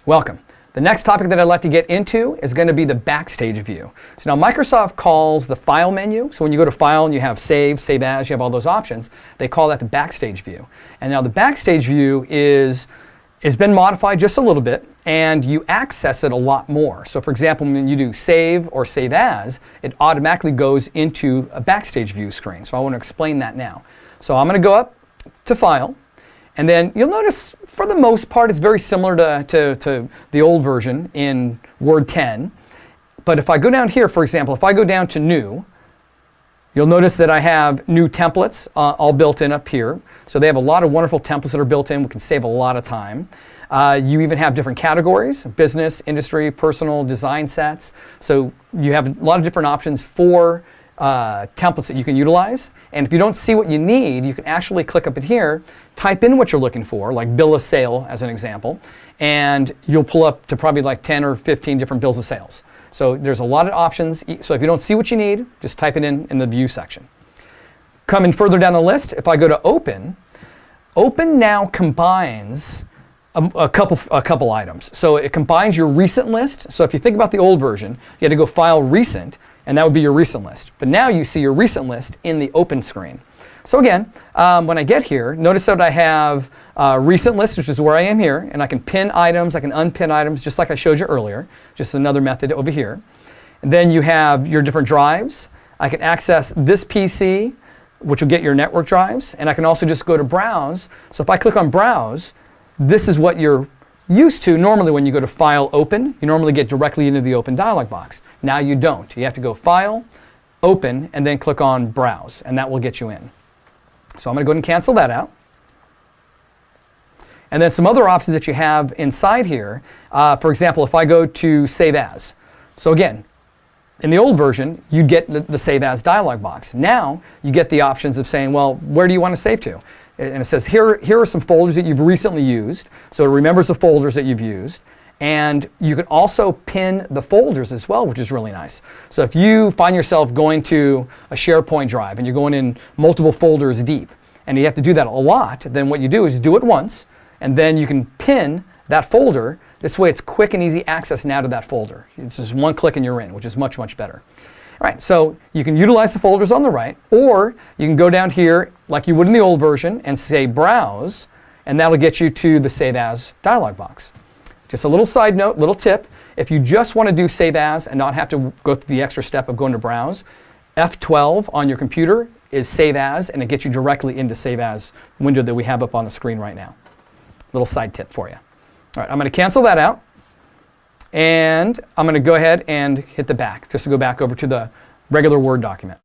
Welcome. The next topic that I'd like to get into is going to be the Backstage view. So now Microsoft calls the File menu, so when you go to File and you have Save, Save As, you have all those options, they call that the Backstage view. And now the Backstage view has been modified just a little bit, and you access it a lot more. So for example, when you do Save or Save As, it automatically goes into a Backstage view screen. So I want to explain that now. So I'm going to go up to File, and then you'll notice, for the most part, it's very similar to the old version in Word 10. But if I go down here, for example, if I go down to New, you'll notice that I have new templates all built in up here. So they have a lot of wonderful templates that are built in. We can save a lot of time. You even have different categories: business, industry, personal, design sets. So you have a lot of different options for templates that you can utilize. And if you don't see what you need, you can actually click up in here, type in what you're looking for, like bill of sale as an example, and you'll pull up to probably like 10 or 15 different bills of sales. So there's a lot of options. So if you don't see what you need, just type it in the view section. Coming further down the list, if I go to Open, Open now combines a couple items. So it combines your recent list. So if you think about the old version, you had to go File, Recent, and that would be your recent list. But now you see your recent list in the Open screen. So again, when I get here, notice that I have recent list, which is where I am here, and I can pin items, I can unpin items, just like I showed you earlier, just another method over here. And then you have your different drives. I can access this PC, which will get your network drives, and I can also just go to Browse. So if I click on Browse, this is what you're used to normally when you go to File, Open. You normally get directly into the Open dialog box. Now you don't. You have to go File, Open, and then click on Browse, and that will get you in. So I'm going to go ahead and cancel that out. And then some other options that you have inside here. For example, if I go to Save As. So again, in the old version, you'd get the Save As dialog box. Now you get the options of saying, well, where do you want to save to? And it says, here are some folders that you've recently used. So it remembers the folders that you've used. And you can also pin the folders as well, which is really nice. So if you find yourself going to a SharePoint drive and you're going in multiple folders deep, and you have to do that a lot, then what you do is do it once, and then you can pin that folder. This way it's quick and easy access now to that folder. It's just one click and you're in, which is much, much better. All right, so you can utilize the folders on the right, or you can go down here like you would in the old version and say Browse, and that'll get you to the Save As dialog box. Just a little side note, little tip, if you just want to do Save As and not have to go through the extra step of going to Browse, F12 on your computer is Save As, and it gets you directly into Save As window that we have up on the screen right now. Little side tip for you. All right, I'm going to cancel that out, and I'm going to go ahead and hit the back, just to go back over to the regular Word document.